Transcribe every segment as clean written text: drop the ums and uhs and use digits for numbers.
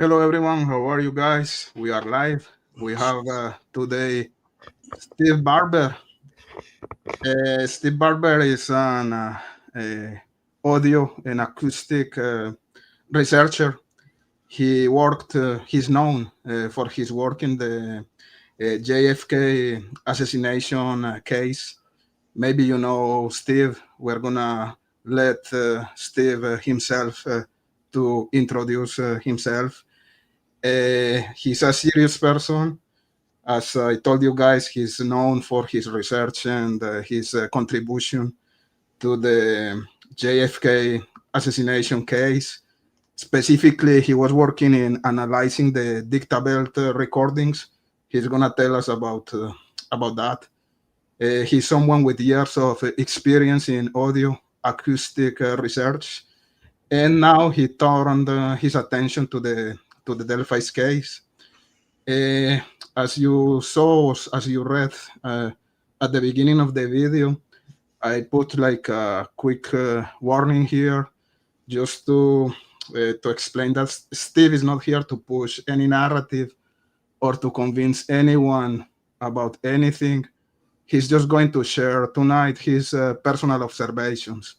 Hello, everyone. How are you guys? We are live. We have today Steve Barber. Steve Barber is an audio and acoustic researcher. He's known for his work in the JFK assassination case. Maybe you know Steve. We're gonna let Steve himself to introduce himself. He's a serious person. As I told you guys, he's known for his research and his contribution to the JFK assassination case. Specifically, he was working in analyzing the Dictabelt recordings. He's gonna tell us about that. He's someone with years of experience in audio acoustic research, and now he turned his attention to the Delphi case. Uh, as you saw, as you read at the beginning of the video, I put like a quick warning here just to explain that Steve is not here to push any narrative or to convince anyone about anything. He's just going to share tonight his personal observations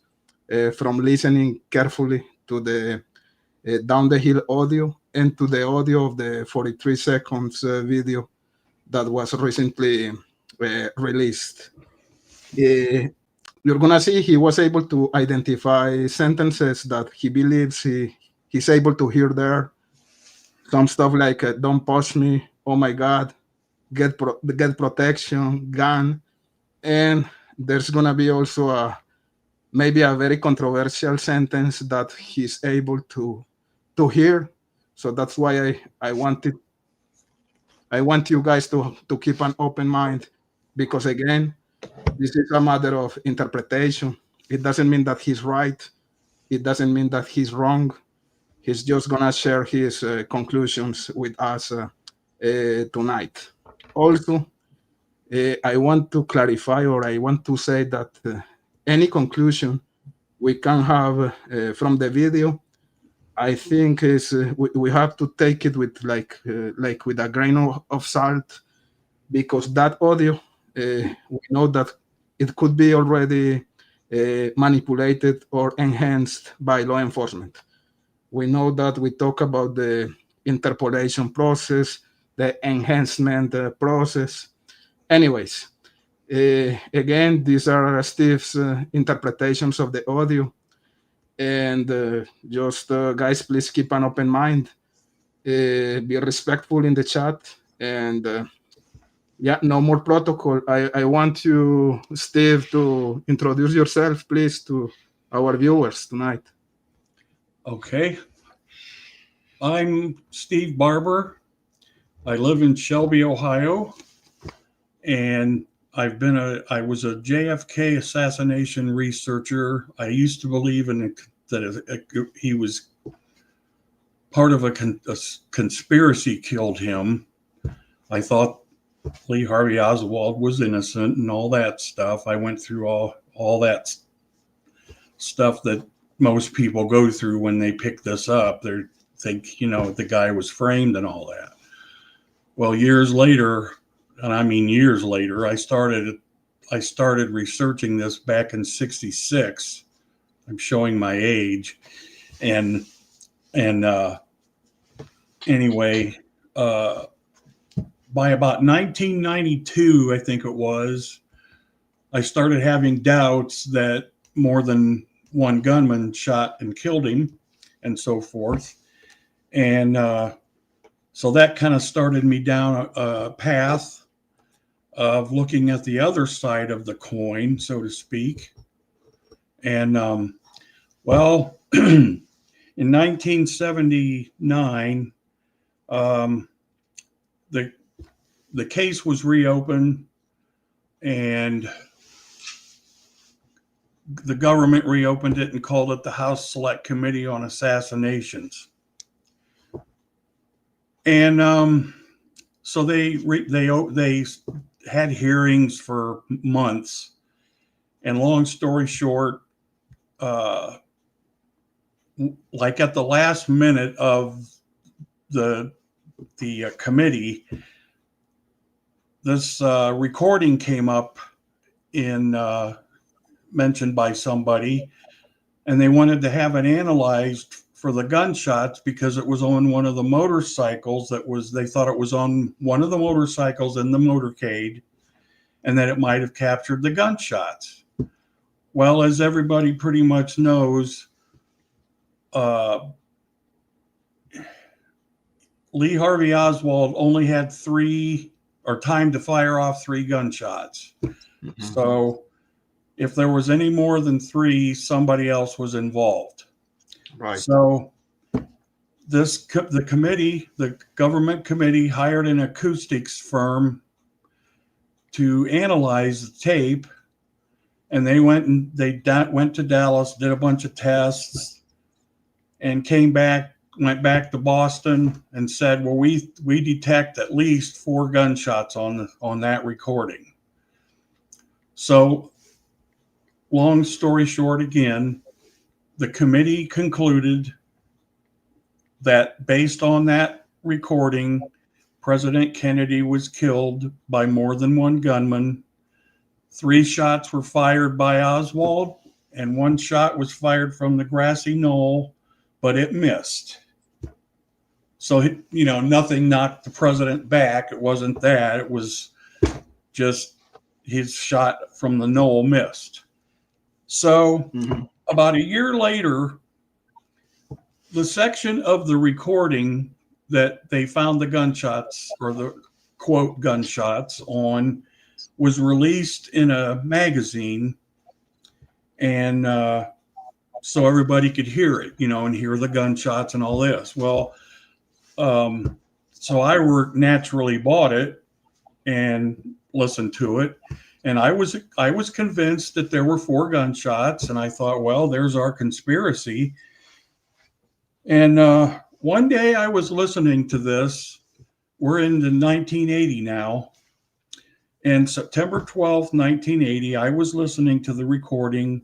from listening carefully to the down the hill audio and to the audio of the 43 seconds video that was recently released. Uh, you're gonna see he was able to identify sentences that he believes he's able to hear there. Some stuff like "Don't push me," "Oh my God," "Get protection," "Gun," and there's gonna be also maybe a very controversial sentence that he's able to hear. So that's why I want you guys to keep an open mind, because again, this is a matter of interpretation. It doesn't mean that he's right. It doesn't mean that he's wrong. He's just gonna share his conclusions with us tonight. Also, I want to clarify, or I want to say that any conclusion we can have from the video, I think is we have to take it with like with a grain of salt, because that audio we know that it could be already manipulated or enhanced by law enforcement. We know that we talk about the interpolation process, the enhancement process. Anyways, again, these are Steve's interpretations of the audio. And just guys, please keep an open mind, be respectful in the chat, and yeah, no more protocol. I want you, Steve, to introduce yourself, please, to our viewers tonight. Okay. I'm Steve Barber. I live in Shelby, Ohio, and I was a JFK assassination researcher. I used to believe that he was part of a conspiracy killed him. I thought Lee Harvey Oswald was innocent and all that stuff. I went through all that stuff that most people go through when they pick this up. They think, the guy was framed and all that. Well, years later, and I mean years later, I started researching this back in '66. I'm showing my age, and anyway, by about 1992, I think it was, I started having doubts that more than one gunman shot and killed him, and so forth. And so that kind of started me down a path of looking at the other side of the coin, so to speak. And well, in 1979, the case was reopened, and the government reopened it and called it the House Select Committee on Assassinations. And so they had hearings for months. And long story short, like at the last minute of the committee, this recording came up in mentioned by somebody, and they wanted to have it analyzed for the gunshots because it was on one of the motorcycles they thought it was on one of the motorcycles in the motorcade, and that it might have captured the gunshots. Well, as everybody pretty much knows, Lee Harvey Oswald only had time to fire off 3 gunshots. Mm-hmm. So if there was any more than 3, somebody else was involved. Right. So the government committee hired an acoustics firm to analyze the tape, and they went to Dallas, did a bunch of tests, and went back to Boston and said, well, we detect at least 4 gunshots on that recording. So long story short, again, the committee concluded that based on that recording, President Kennedy was killed by more than one gunman. 3 shots were fired by Oswald, and 1 shot was fired from the grassy knoll, but it missed. So, nothing knocked the president back. It wasn't that. It was just his shot from the knoll missed. So, about a year later, the section of the recording that they found the gunshots, or the quote gunshots, on was released in a magazine, and so everybody could hear it, and hear the gunshots and all this. Well, so I naturally bought it and listened to it, and I was convinced that there were 4 gunshots, and I thought, well, there's our conspiracy. And one day I was listening to this. We're into 1980 now. And September 12th, 1980, I was listening to the recording,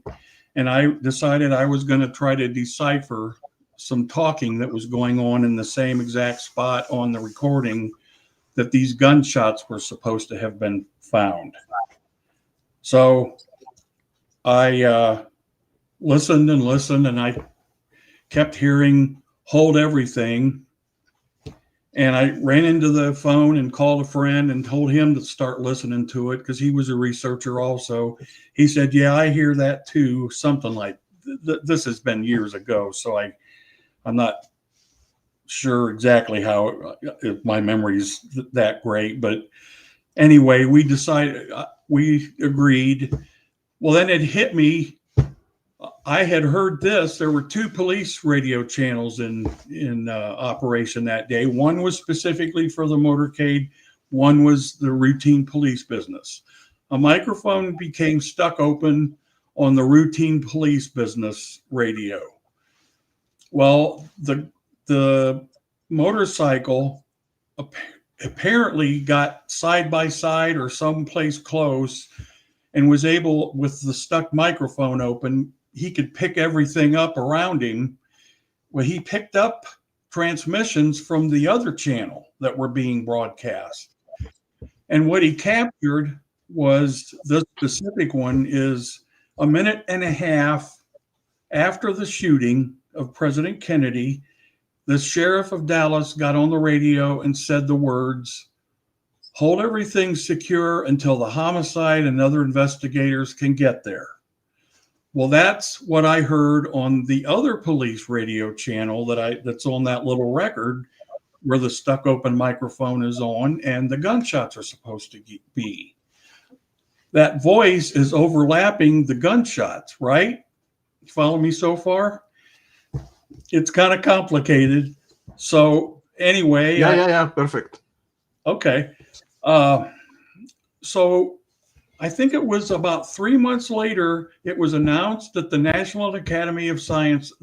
and I decided I was going to try to decipher some talking that was going on in the same exact spot on the recording that these gunshots were supposed to have been found. So I listened, and I kept hearing "hold everything." And I ran into the phone and called a friend and told him to start listening to it because he was a researcher also. He said, yeah, I hear that too. Something like this has been years ago. So I'm not sure exactly how if my memory's that great. But anyway, we agreed. Well, then it hit me. I had heard this. There were 2 police radio channels in operation that day. One was specifically for the motorcade. One was the routine police business. A microphone became stuck open on the routine police business radio. Well, the motorcycle apparently got side by side or someplace close and was able, with the stuck microphone open, he could pick everything up around him. Well, he picked up transmissions from the other channel that were being broadcast. And what he captured was, this specific one is a minute and a half after the shooting of President Kennedy. The sheriff of Dallas got on the radio and said the words, "Hold everything secure until the homicide and other investigators can get there." Well, that's what I heard on the other police radio channel that's on that little record where the stuck open microphone is on and the gunshots are supposed to be. That voice is overlapping the gunshots, right? Follow me so far? It's kind of complicated. So anyway. Yeah. Perfect. Okay. So I think it was about 3 months later, it was announced that the National Academy of Sciences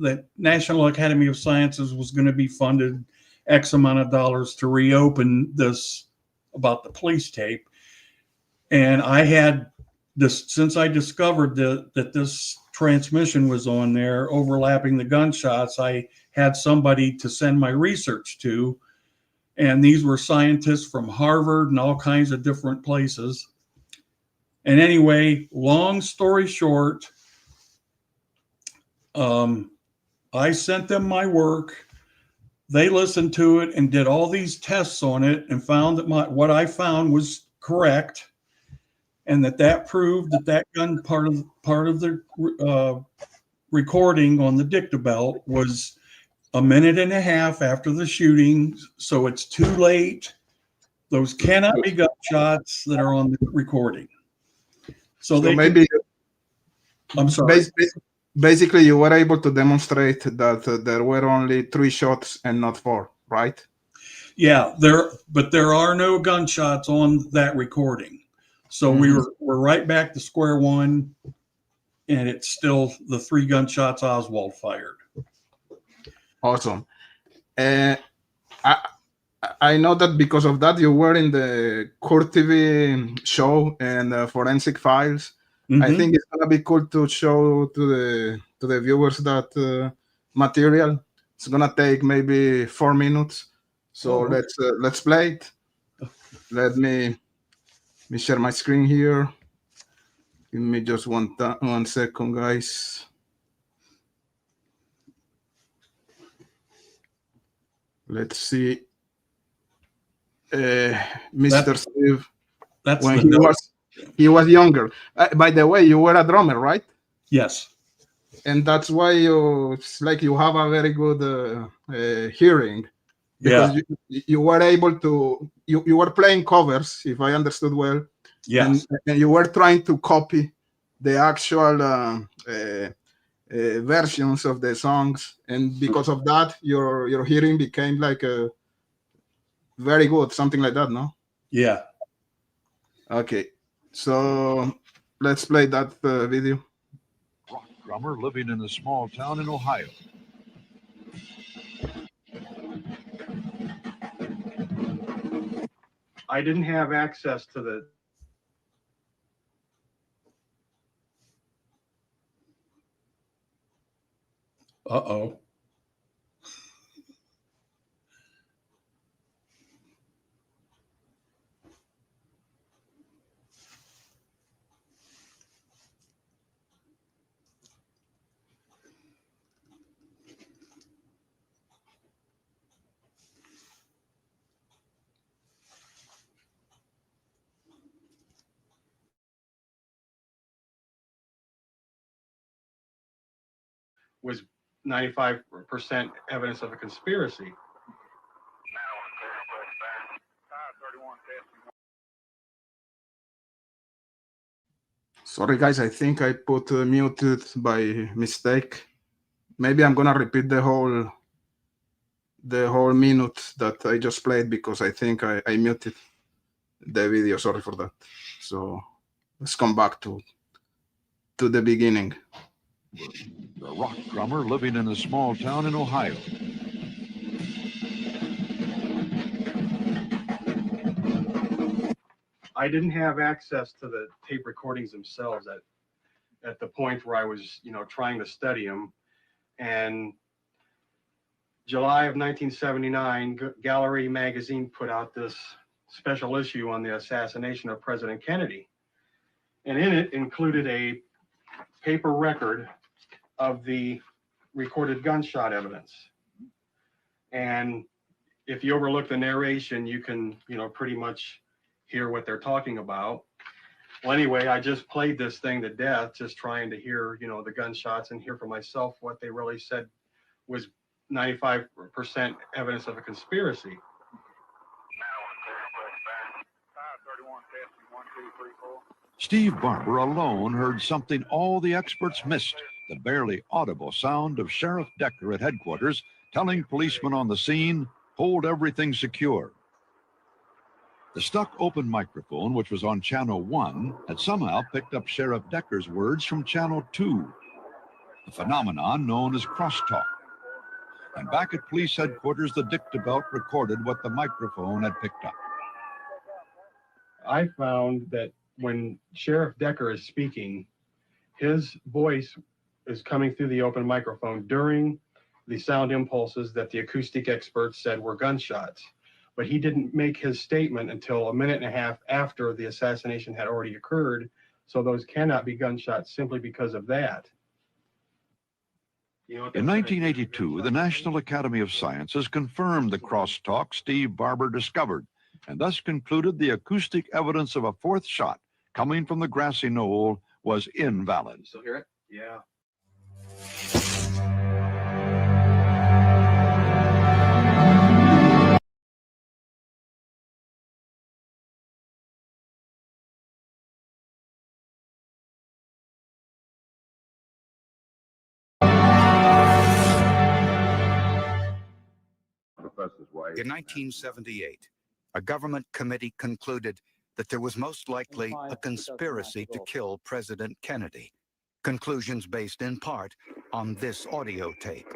was going to be funded X amount of dollars to reopen this about the police tape. And I had this, since I discovered that this transmission was on there overlapping the gunshots, I had somebody to send my research to And these were scientists from Harvard and all kinds of different places. And anyway, long story short, I sent them my work. They listened to it and did all these tests on it and found that what I found was correct, and that proved that gun part of the recording on the Dictabelt was a minute and a half after the shooting, so it's too late. Those cannot be gunshots that are on the recording. So maybe I'm sorry. Basically, you were able to demonstrate that there were only 3 shots and not 4, right? Yeah, but there are no gunshots on that recording. So we're right back to square one, and it's still the 3 gunshots Oswald fired. Awesome. I know that because of that you were in the Court TV show and Forensic Files. I think it's gonna be cool to show to the viewers that material. It's gonna take maybe 4 minutes. So let's play it. Let me share my screen here. Give me just one second, guys. Let's see. Mr. Steve, when he was younger. By the way, you were a drummer, right? Yes. And that's why it's like you have a very good hearing, because you were able to you were playing covers, if I understood well. Yes. And you were trying to copy the actual versions of the songs, and because of that, your hearing became like a very good, something like that, no? Yeah. Okay, so let's play that video. Rock drummer living in a small town in Ohio. I didn't have access to the Uh-oh. was 95% evidence of a conspiracy. Sorry guys, I think I put muted by mistake. Maybe I'm gonna repeat the whole minute that I just played, because I think I muted the video. Sorry for that. So let's come back to the beginning. The rock drummer living in a small town in Ohio. I didn't have access to the tape recordings themselves at the point where I was, trying to study them. And July of 1979, Gallery magazine put out this special issue on the assassination of President Kennedy. And in it included a paper record of the recorded gunshot evidence. And if you overlook the narration, you can, pretty much hear what they're talking about. Well, anyway, I just played this thing to death, just trying to hear, the gunshots and hear for myself what they really said was 95% evidence of a conspiracy. Steve Barber alone heard something all the experts missed, the barely audible sound of Sheriff Decker at headquarters telling policemen on the scene, hold everything secure. The stuck open microphone, which was on Channel 1, had somehow picked up Sheriff Decker's words from Channel 2, a phenomenon known as crosstalk. And back at police headquarters, the Dictabelt recorded what the microphone had picked up. I found that when Sheriff Decker is speaking, his voice is coming through the open microphone during the sound impulses that the acoustic experts said were gunshots. but he didn't make his statement until a minute and a half after the assassination had already occurred. So those cannot be gunshots simply because of that. You know, In 1982, the National Academy of Sciences confirmed the crosstalk Steve Barber discovered, and thus concluded the acoustic evidence of a fourth shot coming from the grassy knoll was invalid. You still hear it? Yeah. In 1978, a government committee concluded that there was most likely a conspiracy to kill President Kennedy. Conclusions based in part on this audio tape.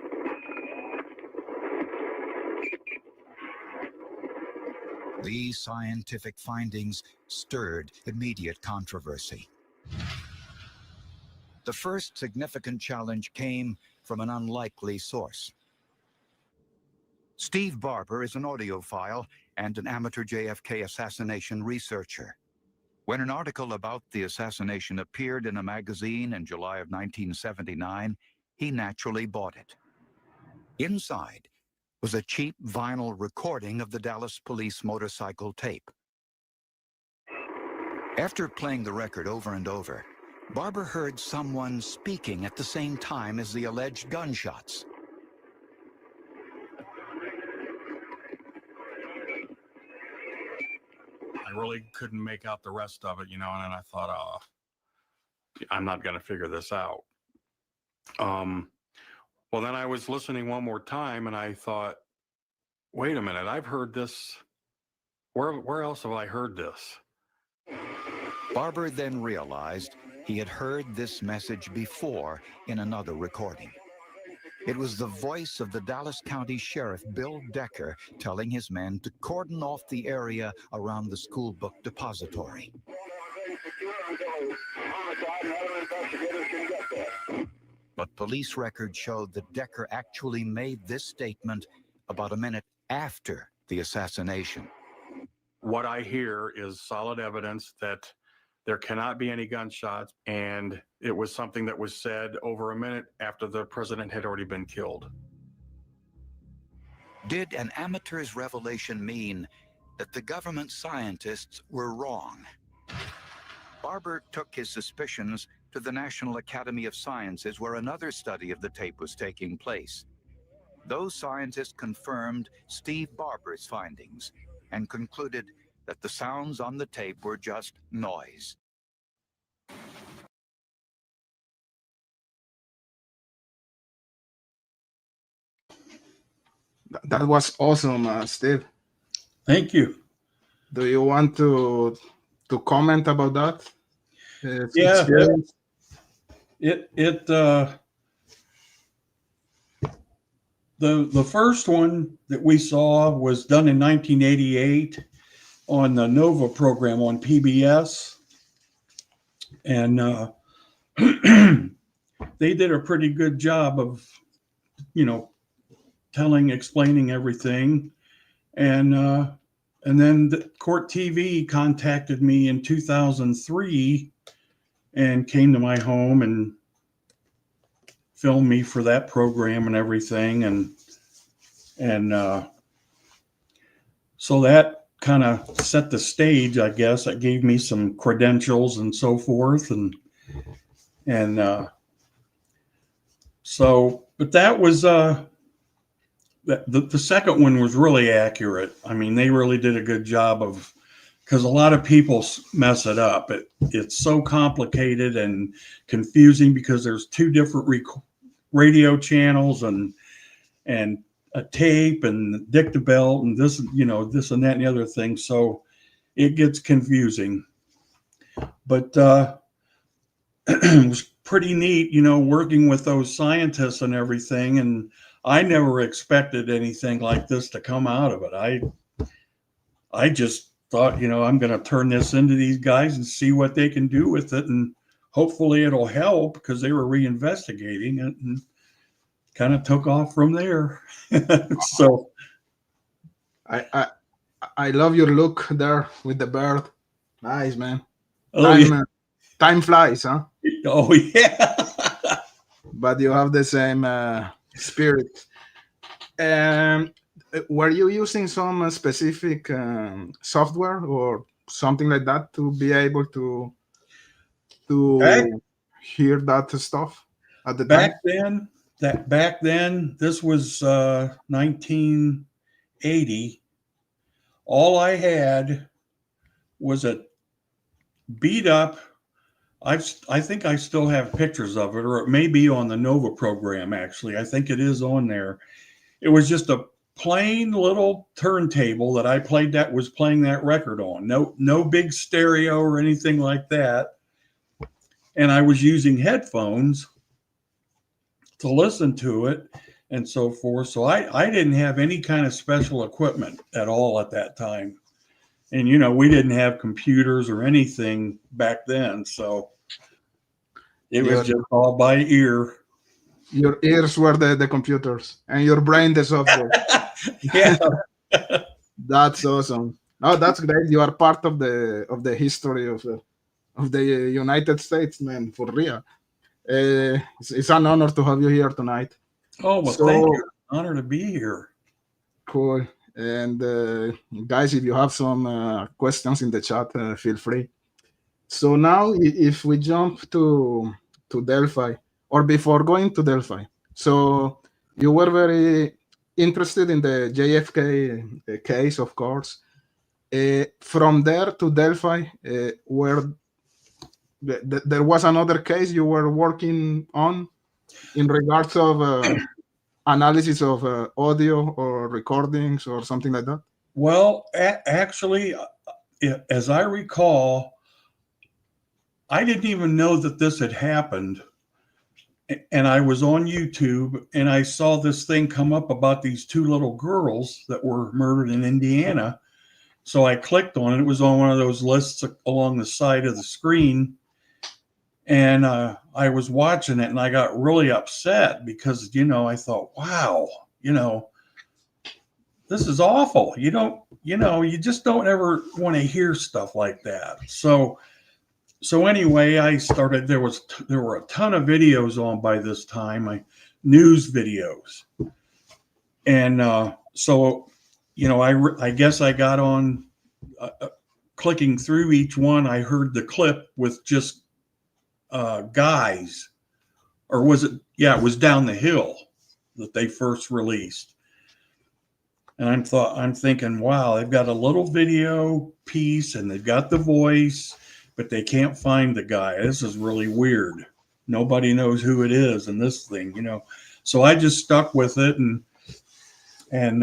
These scientific findings stirred immediate controversy. The first significant challenge came from an unlikely source. Steve Barber is an audiophile and an amateur JFK assassination researcher. When an article about the assassination appeared in a magazine in July of 1979, he naturally bought it. Inside was a cheap vinyl recording of the Dallas police motorcycle tape. After playing the record over and over, Barber heard someone speaking at the same time as the alleged gunshots. I really couldn't make out the rest of it, you know, and then I thought, oh, I'm not going to figure this out. Well, then I was listening one more time and I thought, wait a minute, I've heard this. Where else have I heard this? Barber then realized he had heard this message before in another recording. It was the voice of the Dallas County Sheriff, Bill Decker, telling his men to cordon off the area around the school book depository. But police records showed that Decker actually made this statement about a minute after the assassination. What I hear is solid evidence that there cannot be any gunshots, and it was something that was said over a minute after the president had already been killed. Did an amateur's revelation mean that the government scientists were wrong? Barber took his suspicions to the National Academy of Sciences, where another study of the tape was taking place. Those scientists confirmed Steve Barber's findings and concluded that the sounds on the tape were just noise. That was awesome, Steve. Thank you. Do you want to comment about that? Yeah, experience? The first one that we saw was done in 1988 on the Nova program on PBS, and they did a pretty good job of, you know, explaining everything, and then the Court TV contacted me in 2003 and came to my home and filmed me for that program and everything, and so that kind of set the stage, I guess. It gave me some credentials and so forth, and so, but that was the second one was really accurate. I mean, they really did a good job of, because a lot of people mess it up. It's so complicated and confusing because there's two different radio channels and a tape and Dictabelt and this, you know, this and that and the other thing. So it gets confusing. But it was pretty neat, you know, working with those scientists and everything. And I never expected anything like this to come out of it. I just thought, you know, I'm going to turn this into these guys and see what they can do with it. And hopefully it'll help, because they were reinvestigating it and kind of took off from there. So I I love your look there with the bird. Nice, man. Oh, yeah. Time flies, huh? Oh, yeah. But you have the same spirit. Were you using some specific software or something like that to be able to Back, hear that stuff at the time? back then, this was 1980. All I had was a beat up. I think I still have pictures of it, or it may be on the Nova program. Actually, I think it is on there. It was just a plain little turntable that I was playing that record on. No big stereo or anything like that. And I was using headphones to listen to it and so forth. So I didn't have any kind of special equipment at all at that time. And, we didn't have computers or anything back then. So it was just all by ear. Your ears were the computers and your brain the software. Yeah. That's awesome. No, that's great. You are part of the history of the United States, man, for real. It's an honor to have you here tonight. Oh, well, thank you. Honor to be here. Cool. And guys, if you have some questions in the chat, feel free. So now, if we jump to Delphi, or before going to Delphi, so you were very interested in the JFK case, of course. From there to Delphi, where there was another case you were working on in regards of analysis of audio or recordings or something like that? Well, actually, as I recall, I didn't even know that this had happened. And I was on YouTube and I saw this thing come up about these two little girls that were murdered in Indiana. So I clicked on it. It was on one of those lists along the side of the screen. And I was watching it and I got really upset because, I thought, wow, this is awful. You just don't ever want to hear stuff like that. So anyway, I started, there were a ton of videos on by this time, news videos. And so, I guess I got on clicking through each one. I heard the clip with just guys, or was it? Yeah, it was Down the Hill that they first released. And I'm thinking, wow, they've got a little video piece and they've got the voice, but they can't find the guy. This is really weird. Nobody knows who it is in this thing, So I just stuck with it, and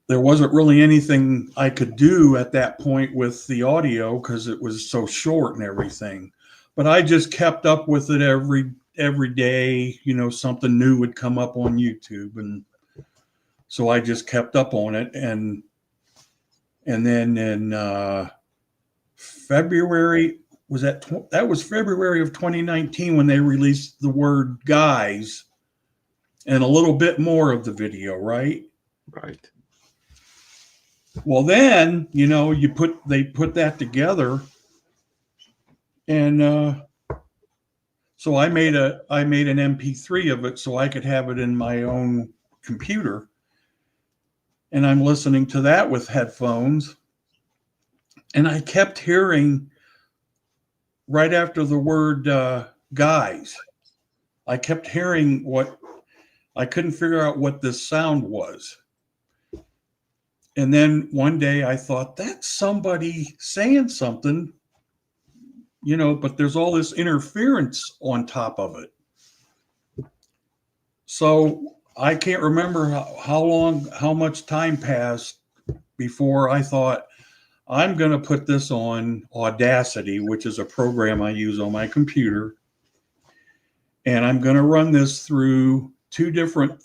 there wasn't really anything I could do at that point with the audio because it was so short and everything. But I just kept up with it every day. Something new would come up on YouTube, and so I just kept up on it. And then in February, that was February of 2019 when they released the word guys and a little bit more of the video, right? Right. Well, then, they put that together, and so I made an MP3 of it so I could have it in my own computer, and I'm listening to that with headphones, and I kept hearing right after the word guys, I kept hearing I couldn't figure out what this sound was. And then one day I thought, that's somebody saying something, but there's all this interference on top of it. So I can't remember how much time passed before I thought, I'm going to put this on Audacity, which is a program I use on my computer. And I'm going to run this through two different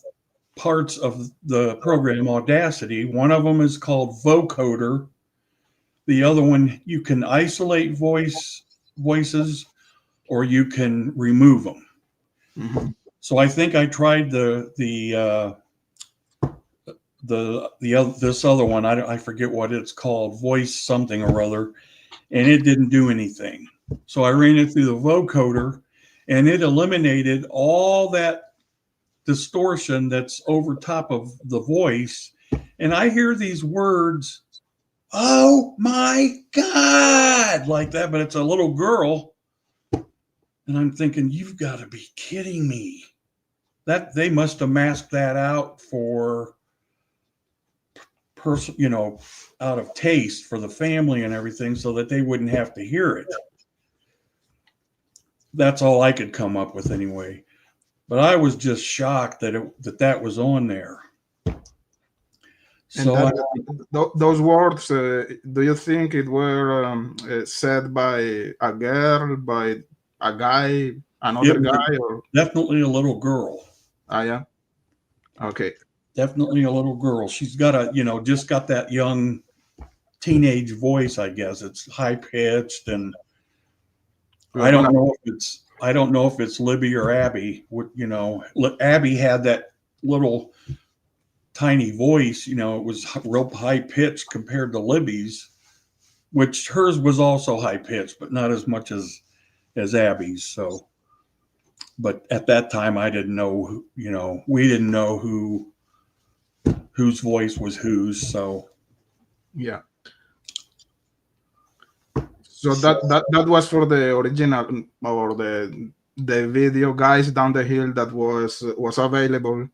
parts of the program Audacity. One of them is called vocoder. The other one, you can isolate voices or you can remove them. Mm-hmm. So I think I tried the this other one, I forget what it's called, voice something or other, and it didn't do anything. So I ran it through the vocoder, and it eliminated all that distortion that's over top of the voice. And I hear these words, "Oh my God," like that, but it's a little girl. And I'm thinking, you've got to be kidding me. That they must have masked that out for out of taste for the family and everything, so that they wouldn't have to hear it. That's all I could come up with anyway. But I was just shocked that was on there. So those words, do you think it were said by a girl, by a guy, another guy, or definitely a little girl? Yeah. Okay. Definitely a little girl. She's got just got that young teenage voice, I guess. It's high pitched, and I don't know if it's Libby or Abby. Abby had that little tiny voice, it was real high pitched compared to Libby's, which hers was also high pitched, but not as much as Abby's. So, but at that time I didn't know, we didn't know whose voice was whose. So yeah. So that was for the original, or the video Guys Down the Hill, that was available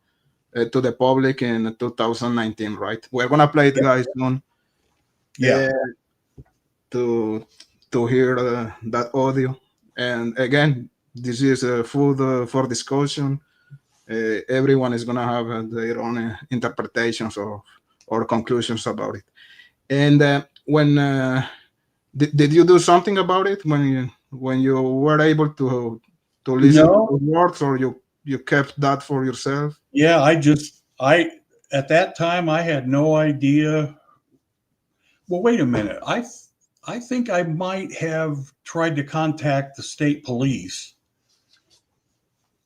to the public in 2019, right? We're gonna play it, guys, soon. Yeah. To hear that audio, and again, this is food for discussion. Everyone is gonna have their own interpretations or conclusions about it. And when did you do something about it when you were able to listen to the words, or you kept that for yourself? Yeah, at that time I had no idea. Well, wait a minute. I think I might have tried to contact the state police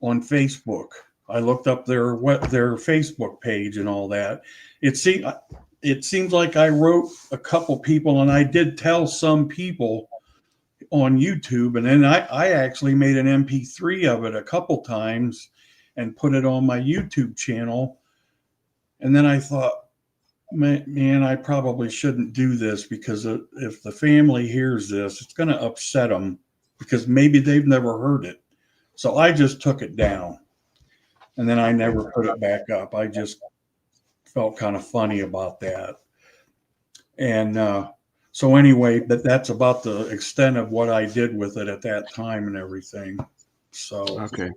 on Facebook. I looked up their Facebook page and all that. It seems like I wrote a couple people, and I did tell some people on YouTube, and then I actually made an MP3 of it a couple times and put it on my YouTube channel. And then I thought, man, I probably shouldn't do this, because if the family hears this, it's going to upset them, because maybe they've never heard it. So I just took it down, and then I never put it back up. I just felt kind of funny about that. And so anyway, that's about the extent of what I did with it at that time and everything. So okay.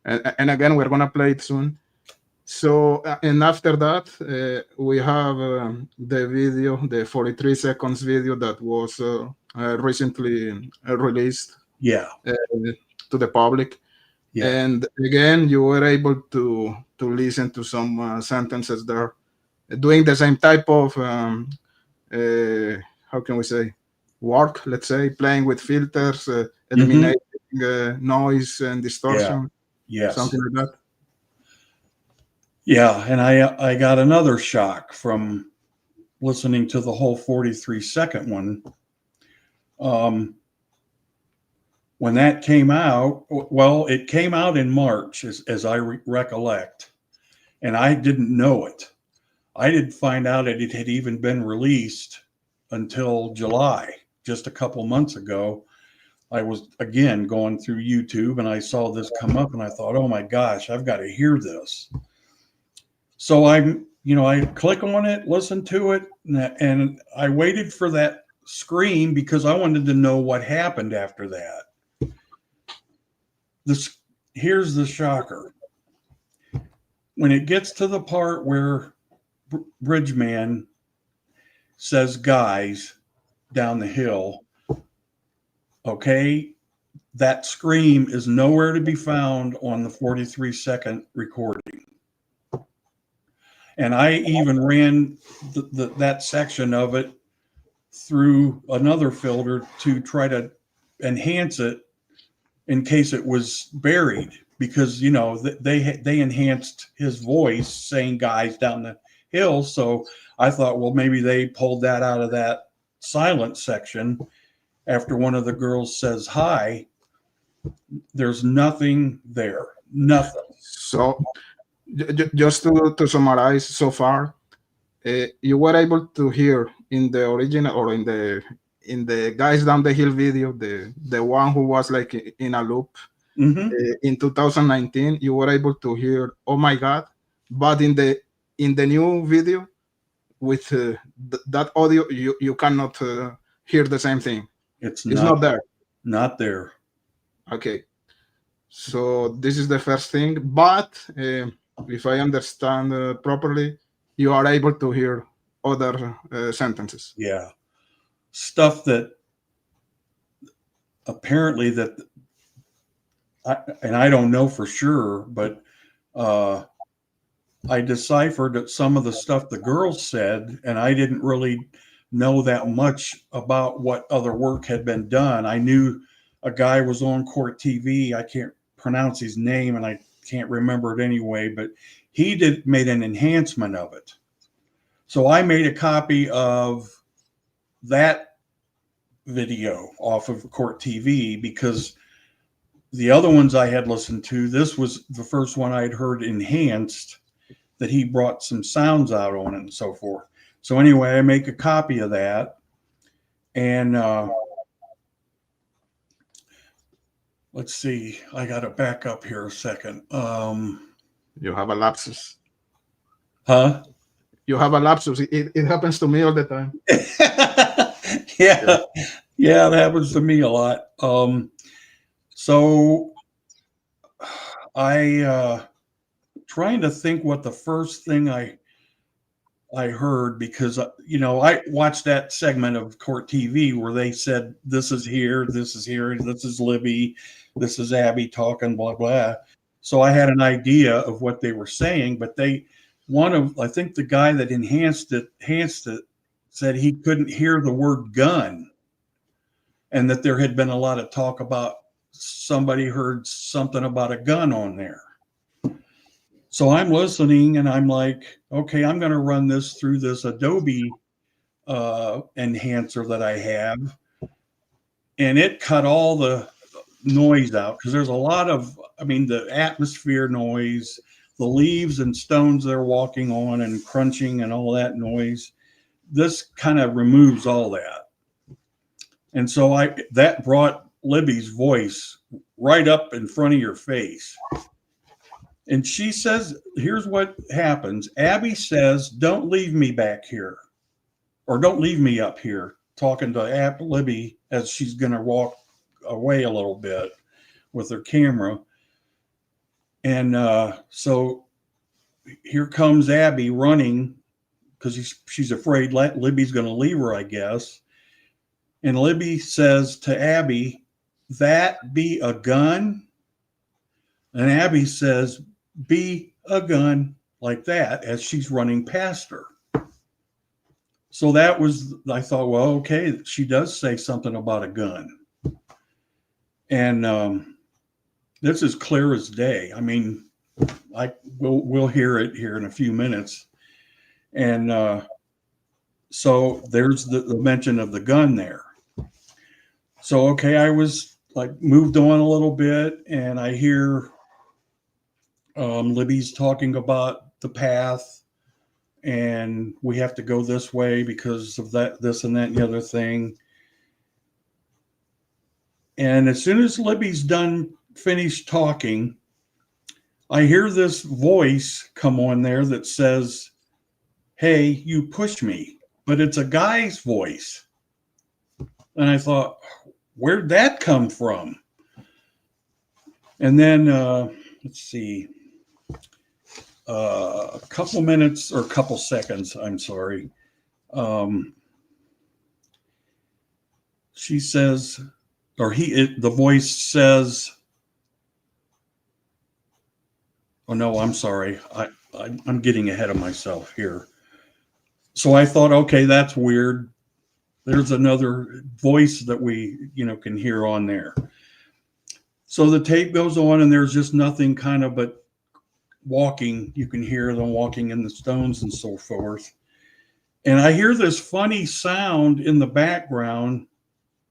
And again, we're gonna play it soon. So and after that, we have the video, the 43 seconds video that was recently released. Yeah. To the public. Yeah. And again, you were able to listen to some sentences there, doing the same type of how can we say, work, let's say, playing with filters, eliminating noise and distortion. Yeah. Something like that. Yeah, and I got another shock from listening to the whole 43-second one. When that came out, well, it came out in March, as I recollect, and I didn't know it. I didn't find out that it had even been released until July, just a couple months ago. I was, again, going through YouTube, and I saw this come up, and I thought, oh my gosh, I've got to hear this. So I click on it, listen to it, and I waited for that scream, because I wanted to know what happened after that. Here's the shocker. When it gets to the part where Bridgeman says guys down the hill, okay, that scream is nowhere to be found on the 43-second recording. And I even ran that section of it through another filter to try to enhance it in case it was buried, because they enhanced his voice saying guys down the hill. So I thought, well, maybe they pulled that out of that silent section after one of the girls says hi. There's nothing there, nothing. So just to summarize so far, you were able to hear in the original or in the Guys Down the Hill video, the one who was like in a loop. In 2019, you were able to hear "Oh my God," but in the new video with that audio, you cannot hear the same thing. It's not there. Not there. Okay, so this is the first thing. But if I understand properly, you are able to hear other sentences. Yeah, stuff that apparently that. And I don't know for sure, but I deciphered some of the stuff the girls said, and I didn't really know that much about what other work had been done. I knew a guy was on court TV. I can't pronounce his name, and I can't remember it anyway, but he made an enhancement of it. So I made a copy of that video off of court TV because the other ones I had listened to, this was the first one I'd heard enhanced, that he brought some sounds out on it and so forth. So anyway, I make a copy of that. And let's see, I got to back up here a second. You have a lapsus. Huh? You have a lapsus. It happens to me all the time. Yeah, that happens to me a lot. So I trying to think what the first thing I heard, because I watched that segment of court TV where they said this is here, this is here, this is Libby, this is Abby talking, blah blah. So I had an idea of what they were saying, but I think the guy that enhanced it said he couldn't hear the word gun, and that there had been a lot of talk about somebody heard something about a gun on there. So I'm listening and I'm like, okay, I'm going to run this through this Adobe enhancer that I have. And it cut all the noise out, because there's a lot of, the atmosphere noise, the leaves and stones they're walking on and crunching and all that noise. This kind of removes all that. And so that brought Libby's voice right up in front of your face. And she says, here's what happens. Abby says, don't leave me back here, or don't leave me up here, talking to Libby as she's going to walk away a little bit with her camera. And so here comes Abby running, because she's afraid Libby's going to leave her, I guess. And Libby says to Abby, that be a gun? And Abby says, be a gun, like that, as she's running past her. So I thought, well, okay, she does say something about a gun. And this is clear as day. We'll hear it here in a few minutes. And so there's the mention of the gun there. So, okay, I was moved on a little bit, and I hear Libby's talking about the path, and we have to go this way because of that, this and that and the other thing. And as soon as Libby's finished talking, I hear this voice come on there that says, hey, you push me. But it's a guy's voice. And I thought, where'd that come from? And then, let's see, a couple minutes or a couple seconds, I'm sorry. She says, the voice says, oh no, I'm sorry. I'm getting ahead of myself here. So I thought, okay, that's weird. There's another voice that we, can hear on there. So the tape goes on, and there's just nothing but walking. You can hear them walking in the stones and so forth. And I hear this funny sound in the background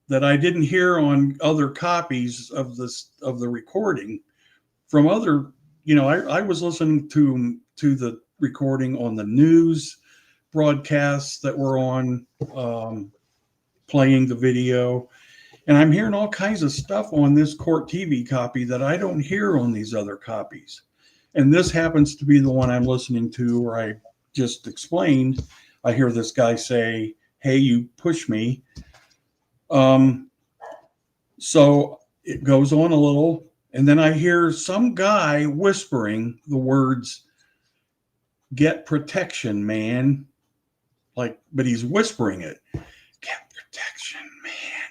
that I didn't hear on other copies of the recording from other. I was listening to the recording on the news broadcasts that were on, playing the video, and I'm hearing all kinds of stuff on this court TV copy that I don't hear on these other copies. And this happens to be the one I'm listening to, where I just explained. I hear this guy say, "Hey, you push me." So it goes on a little, and then I hear some guy whispering the words, "Get protection, man." But he's whispering it. "Get protection, man."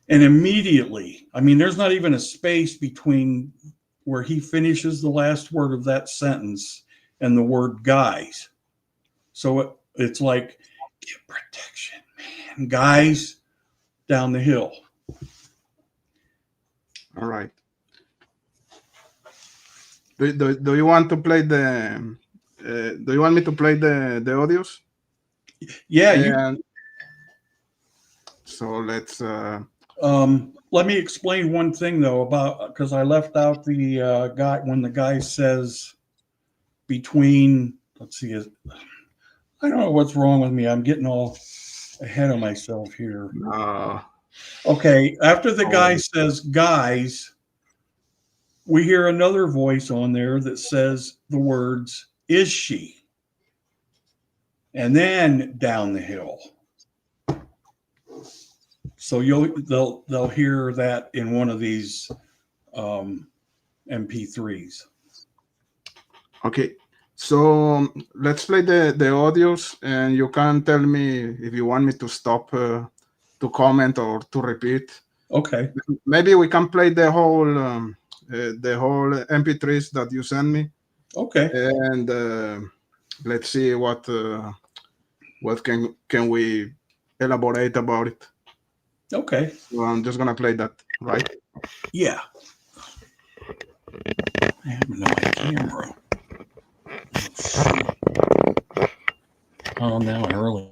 And immediately, there's not even a space between where he finishes the last word of that sentence and the word "guys." So it's like, "Get protection, man. Guys down the hill." All right. Do you want to play the? Do you want me to play the audios? Yeah. So let's. Let me explain one thing though, because I left out the guy when the guy says between. Let's see. I don't know what's wrong with me. I'm getting all ahead of myself here. Okay. After the guy says "guys," we hear another voice on there that says the words "is she?" and then "down the hill." So they'll hear that in one of these MP3s. Okay. So let's play the audios, and you can tell me if you want me to stop to comment or to repeat. Okay. Maybe we can play the whole MP3s that you send me. Okay. And let's see what can we elaborate about it. Okay. So I'm just gonna play that, right? Yeah. I have no camera. Oh, now early.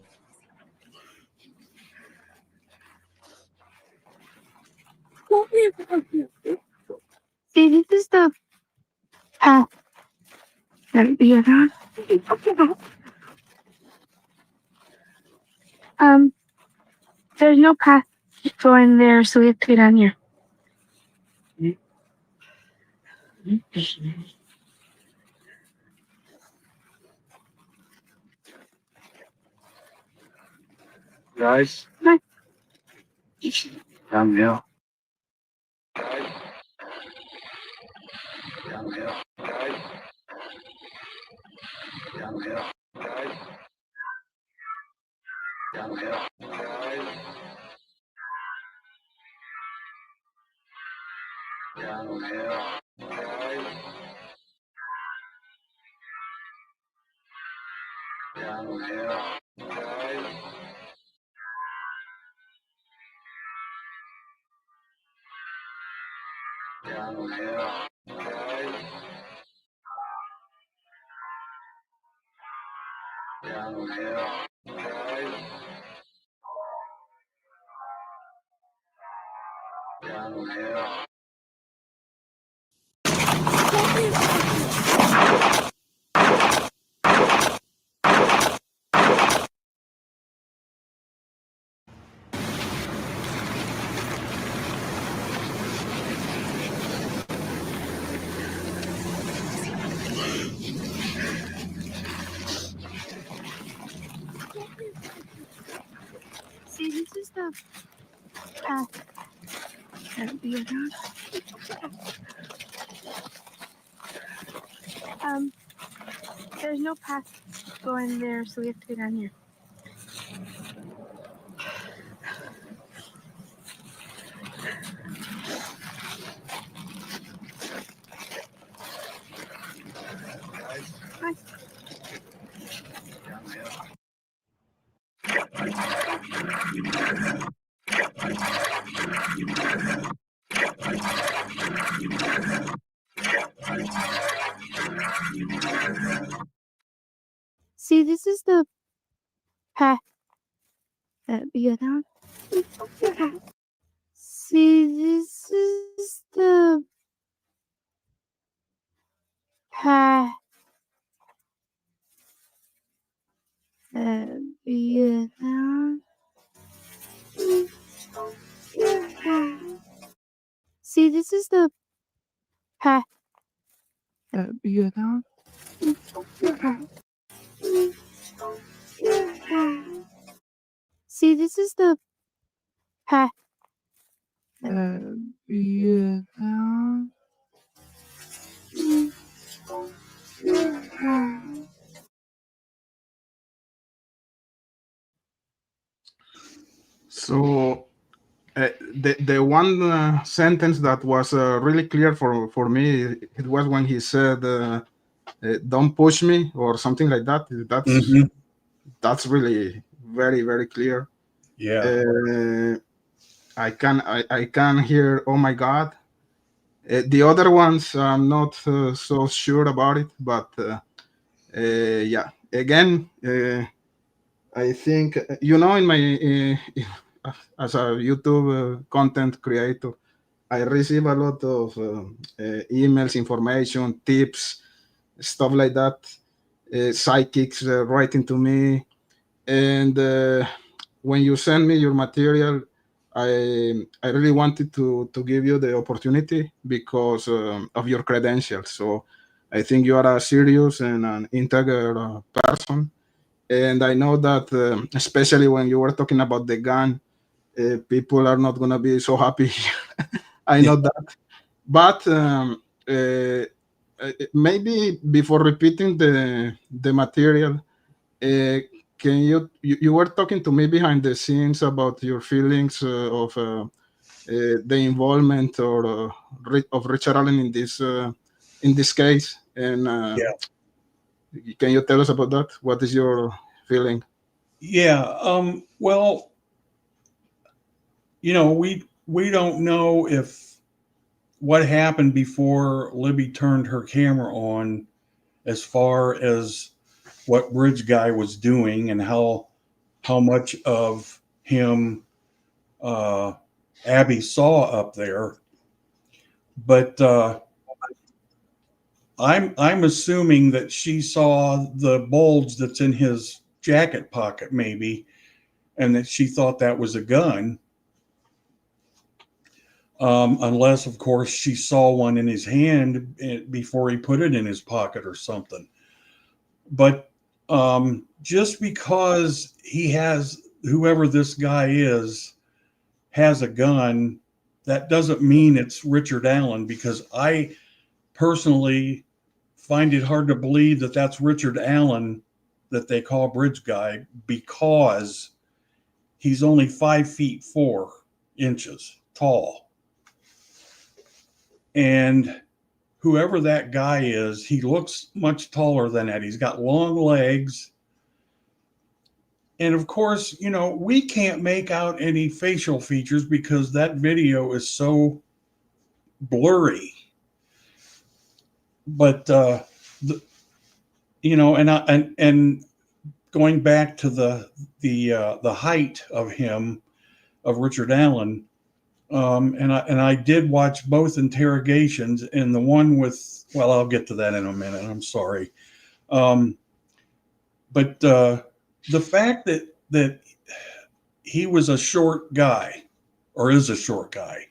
See, this is the path that we are on. There's no path going there, so we have to get down here. Guys, Hi. down the hill. Guys, down the hill. Guys, down the hill. Guys, down the hill. Guys, down the hill. Guys, down the hill. Guys, down the hill. Guys, down the hill. Guys, down the hill. See, this is the path that we are on. There's no path going there, so we have to get down here. Hi. Down the hill. See, this is the path that we go down. See, this is the path that we go down. See, this is the path that we go down. See, this is the path that we go down. So the one sentence that was really clear for me, it was when he said, "Don't push me" or something like that. That's really very, very clear. Yeah. I can hear, "Oh my God." The other ones, I'm not so sure about it, but yeah. Again, I think in my as a YouTube content creator, I receive a lot of emails, information, tips, stuff like that. Psychics writing to me, and when you send me your material, I really wanted to give you the opportunity because of your credentials. So I think you are a serious and an integral person, and I know that especially when you were talking about the gun, people are not gonna be so happy. I know that, but maybe before repeating the material, uh, can you were talking to me behind the scenes about your feelings of the involvement or of Richard Allen in this case, and Yeah. can you tell us about that? What is your feeling? Yeah. Well, we don't know if what happened before Libby turned her camera on, as far as what Bridge Guy was doing and how much of him Abby saw up there. But I'm assuming that she saw the bulge that's in his jacket pocket, maybe, and that she thought that was a gun. Unless, of course, she saw one in his hand before he put it in his pocket or something. But just because whoever this guy is, has a gun, that doesn't mean it's Richard Allen, because I personally find it hard to believe that that's Richard Allen that they call Bridge Guy, because he's only 5'4" tall. And whoever that guy is, he looks much taller than that. He's got long legs. And of course, we can't make out any facial features because that video is so blurry. But and going back to the height of him, of Richard Allen, and I did watch both interrogations, and the one with, well, I'll get to that in a minute. I'm sorry, but the fact that he was a short guy, or is a short guy.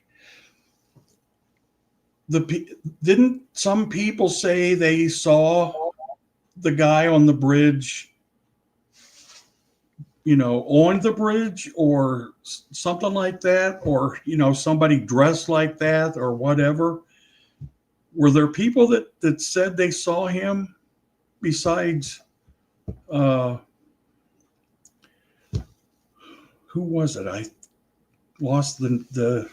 Didn't some people say they saw the guy on the bridge, on the bridge or something like that, or, somebody dressed like that or whatever? Were there people that said they saw him besides, who was it? I lost the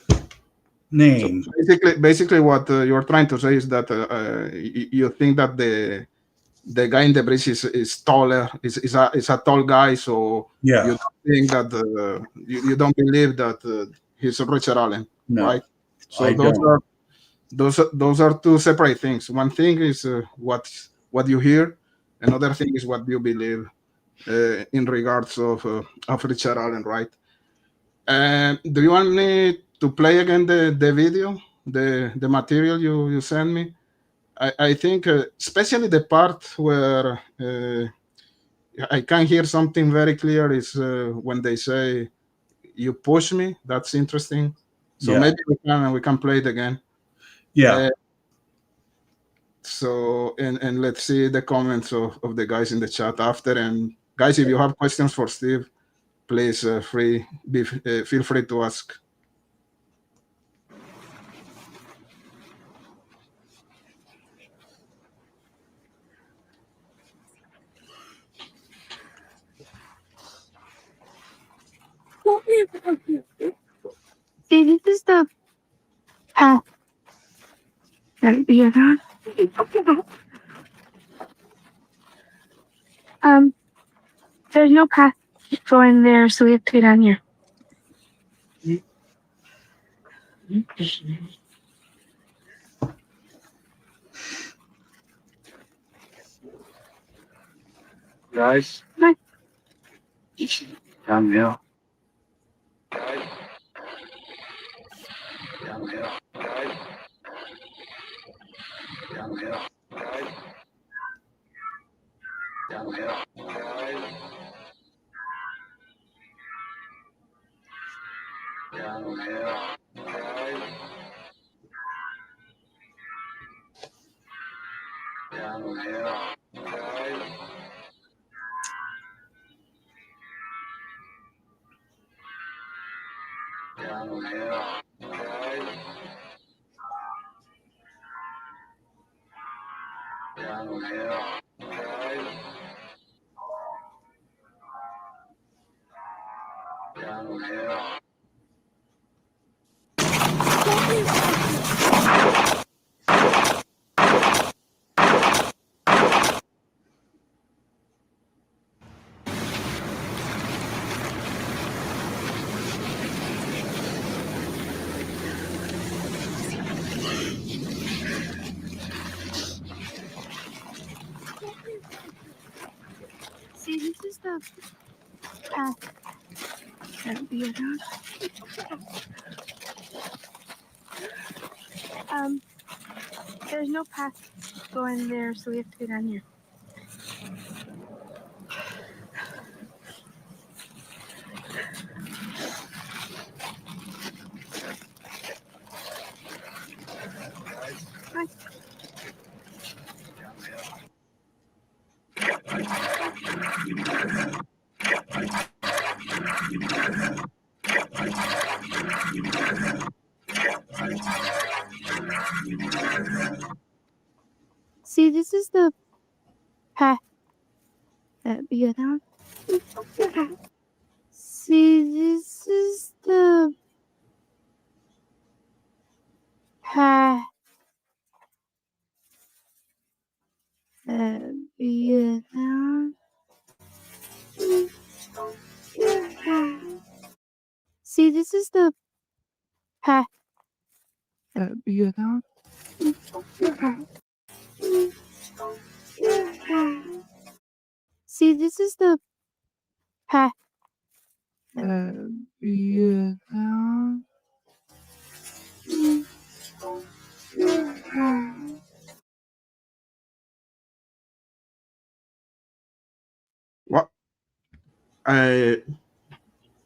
name. So basically what you're trying to say is that you think that the guy in the bridge is taller, is a tall guy, so Yeah. you don't think that you don't believe that he's Richard Allen, No, right? So I don't. those are two separate things. One thing is what what you hear. Another thing is what you believe in regards of Richard Allen, right? Do you want me to play again the video, the material you sent me? I think especially the part where I can hear something very clear is when they say you push me. That's interesting. So Yeah. maybe we can play it again. Yeah. So and let's see the comments of the guys in the chat after. And guys, if you have questions for Steve, please feel free to ask. See, this is the path that we are on. There's no path going there, so we have to get down here. Guys, Hi. downhill. Guys, downhill. Guys, downhill. Guys, downhill. Guys, downhill. Guys, downhill. Guys, downhill. Guys, downhill. Guys, downhill. See, this is the path that we are on. There's no path going there, so we have to get down here. Hi. See, this is the path that we are on. See, this is the path that we are on. See, this is the path that we are on. See, this is the path that we are on. What?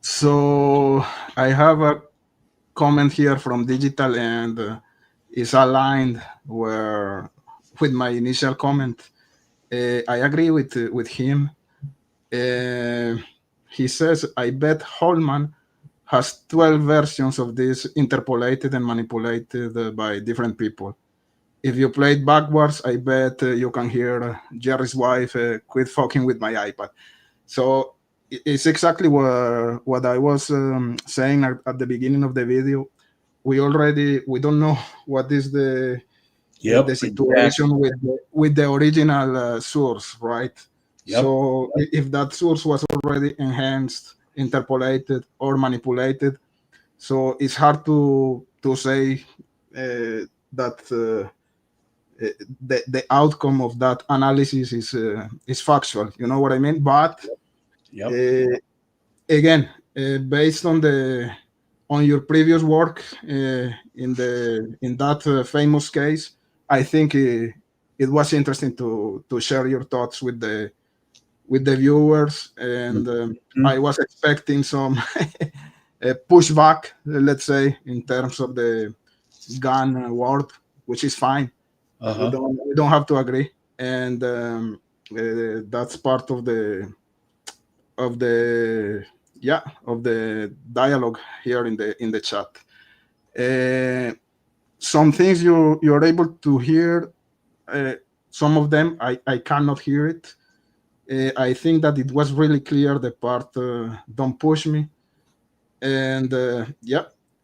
So I have a comment here from Digital, and is aligned with my initial comment. I agree with him. He says, I bet Holman has 12 versions of this interpolated and manipulated by different people. If you play it backwards, I bet you can hear Jerry's wife, quit fucking with my iPad. So it's exactly what I was saying at the beginning of the video. We don't know what is the situation with the original source, right? Yep. So if that source was already enhanced, interpolated, or manipulated, so it's hard to say that the outcome of that analysis is factual. You know what I mean? But Yep. again, based on your previous work in that famous case, I think it was interesting to share your thoughts with the viewers, and I was expecting some pushback, let's say, in terms of the gun word, which is fine. We don't have to agree, and that's part of the of the dialogue here in the chat. Some things you're able to hear. Some of them I cannot hear it. I think that it was really clear the part "Don't push me," and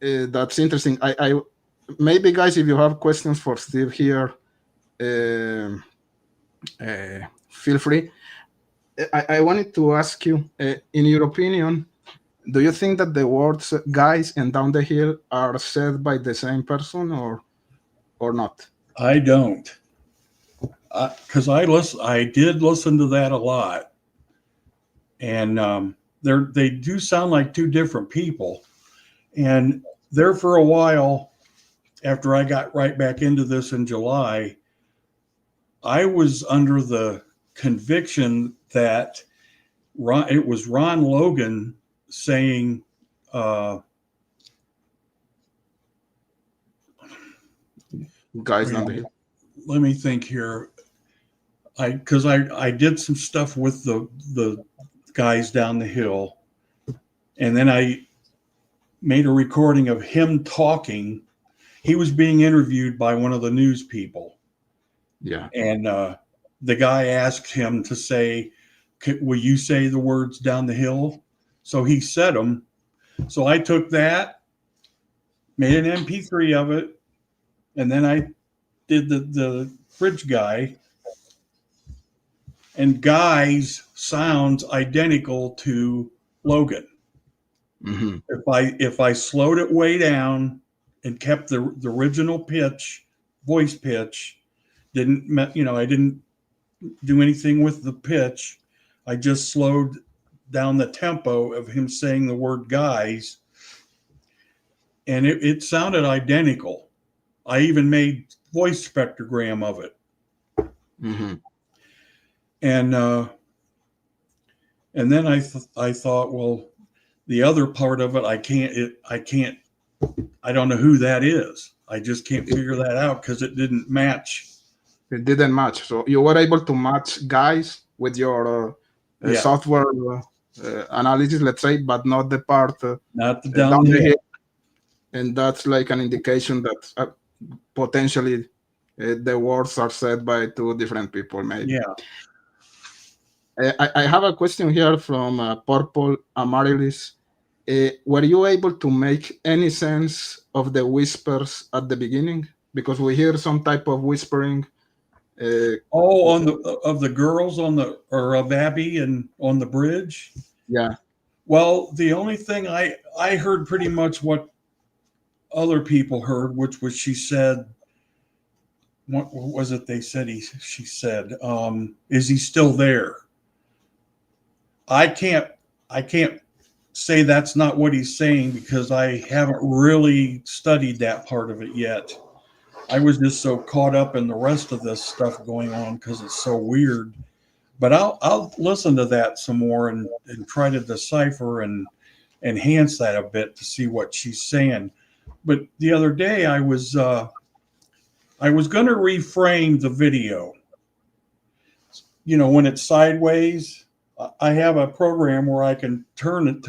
that's interesting. I maybe, guys, if you have questions for Steve here, feel free. I wanted to ask you, in your opinion, do you think that the words "guys" and "down the hill" are said by the same person or not? I don't, because I did listen to that a lot, and they do sound like two different people. And there for a while, after I got right back into this in July, I was under the conviction that it was Ron Logan saying, "Guys down the hill." Let me think here. Because I did some stuff with the guys down the hill, and then I made a recording of him talking. He was being interviewed by one of the news people. Yeah. And the guy asked him to say, "Will you say the words down the hill?" So he said them. So I took that, made an MP3 of it, and then I did the bridge guy. And guys sounds identical to Logan. Mm-hmm. If I slowed it way down and kept the original pitch, voice pitch, I didn't do anything with the pitch. I just slowed down the tempo of him saying the word "guys," and it sounded identical. I even made voice spectrogram of it. Mm-hmm. And then I thought, well, the other part of it, I don't know who that is. I just can't figure that out because it didn't match. It didn't match. So you were able to match "guys" with your software analysis, let's say, but not the part not the down the hill. And that's like an indication that potentially the words are said by two different people, maybe. Yeah. I have a question here from Purple Amaryllis. Were you able to make any sense of the whispers at the beginning? Because we hear some type of whispering. Of the girls of Abby and on the bridge? Yeah. Well, the only thing I heard pretty much what other people heard, which was she said, what was it they said? She said, "Is he still there?" I can't say that's not what he's saying because I haven't really studied that part of it yet. I was just so caught up in the rest of this stuff going on because it's so weird. But I'll listen to that some more and try to decipher and enhance that a bit to see what she's saying. But the other day I was going to reframe the video. You know, when it's sideways, I have a program where I can turn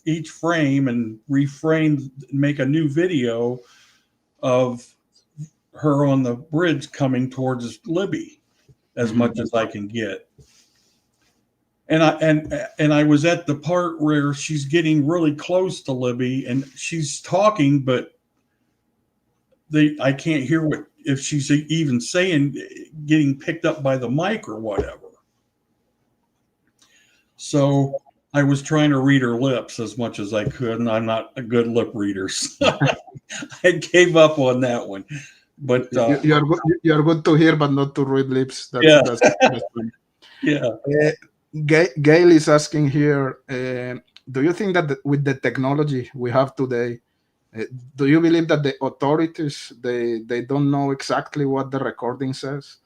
each frame and reframe, make a new video of her on the bridge coming towards Libby as much as I can get. And I was at the part where she's getting really close to Libby and she's talking, but I can't hear if she's even saying, getting picked up by the mic or whatever. So I was trying to read her lips as much as I could, and I'm not a good lip reader. So I gave up on that one. But You're good to hear, but not to read lips. Yeah. That's fine. yeah, Gail is asking here, do you think that with the technology we have today, do you believe that the authorities they don't know exactly what the recording says?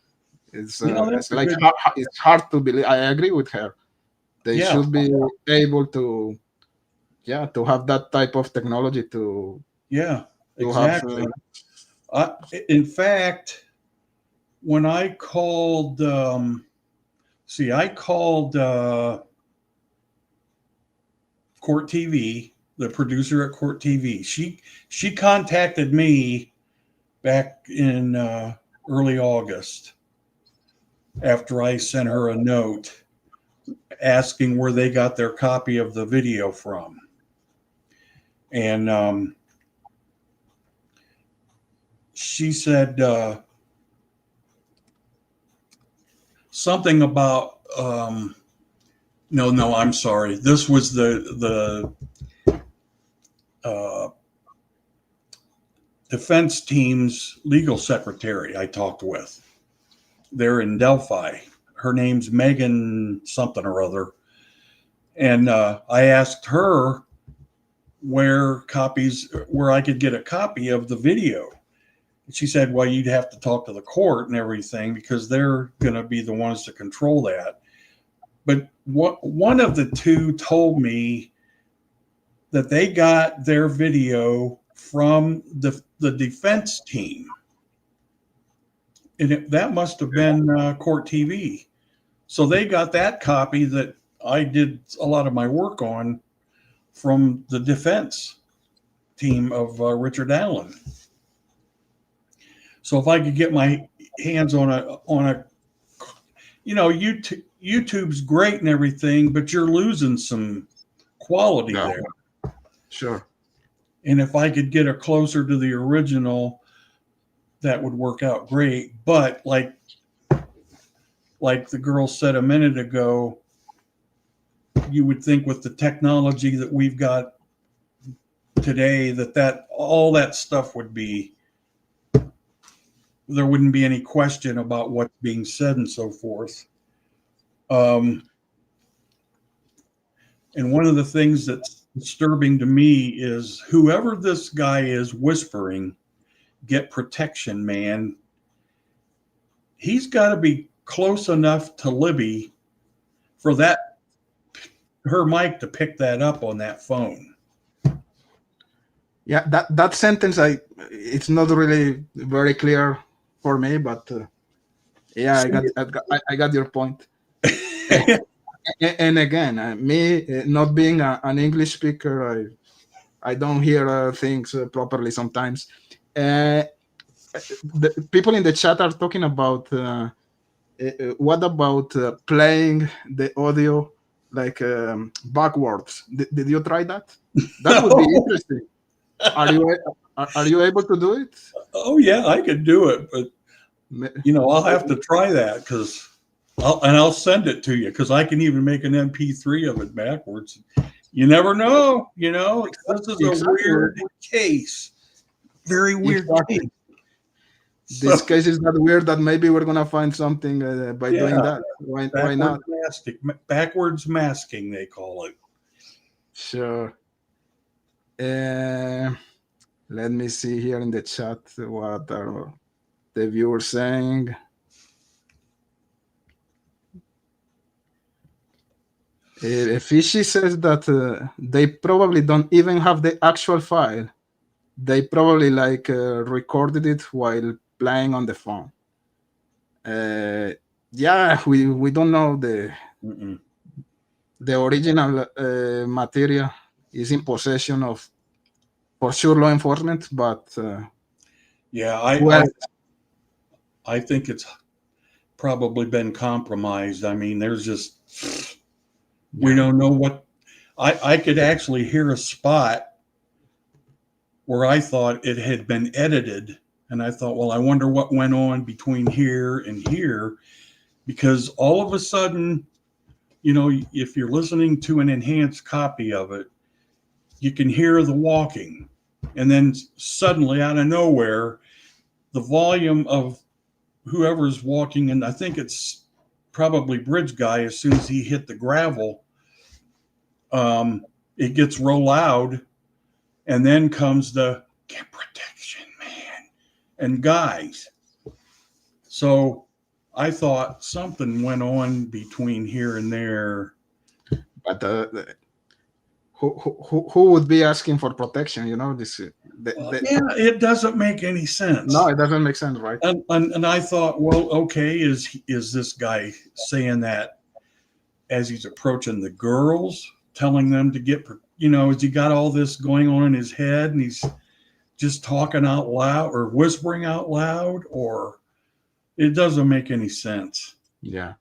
It's that's it's like it's hard to believe. I agree with her. They Yeah. should be able to have that type of technology to Yeah, to exactly. have In fact, when I called, I called Court TV, the producer at Court TV. She contacted me back in early August after I sent her a note asking where they got their copy of the video from. And she said something about no, I'm sorry. This was the defense team's legal secretary I talked with. They're in Delphi. Her name's Megan something or other. And I asked her where I could get a copy of the video. She said, well, you'd have to talk to the court and everything because they're going to be the ones to control that. But one of the two told me that they got their video from the defense team. And that must have been Court TV. So they got that copy that I did a lot of my work on from the defense team of Richard Allen. So if I could get my hands on a YouTube's great and everything, but you're losing some quality there. Sure. And if I could get it closer to the original, that would work out great. But like the girl said a minute ago, you would think with the technology that we've got today that all that stuff would be, there wouldn't be any question about what's being said and so forth. And one of the things that's disturbing to me is whoever this guy is whispering, get protection, man. He's got to be close enough to Libby for her mic to pick that up on that phone. Yeah, that sentence, it's not really very clear for me, but yeah, I got your point. And again, me not being an English speaker, I don't hear things properly sometimes. The people in the chat are talking about what about playing the audio like backwards? Did you try that? That would be interesting. Are you able to do it? Oh yeah, I could do it, but I'll have to try that because I'll send it to you because I can even make an MP3 of it backwards. You never know, This is a weird case, very weird case. This case is that weird that maybe we're gonna find something by doing that. Why not? Backwards masking, they call it. Sure. Let me see here in the chat what are the viewers saying. Fishy says that they probably don't even have the actual file. They probably recorded it while playing on the phone. Yeah, we don't know the original material is in possession of, for sure, law enforcement, but yeah, I think it's probably been compromised. I mean, there's just we don't know what. I could actually hear a spot where I thought it had been edited, and I thought, well, I wonder what went on between here and here, because all of a sudden, if you're listening to an enhanced copy of it, you can hear the walking, and then suddenly out of nowhere, the volume of whoever's walking, and I think it's probably Bridge Guy, as soon as he hit the gravel, it gets real loud, and then comes the get protection, man, and guys. So I thought something went on between here and there. But who would be asking for protection? You know, this. Yeah, it doesn't make any sense. No, it doesn't make sense, right? And I thought, well, okay, is this guy saying that as he's approaching the girls, telling them to get, you know, has he got all this going on in his head and he's just talking out loud or whispering out loud, or it doesn't make any sense. Yeah.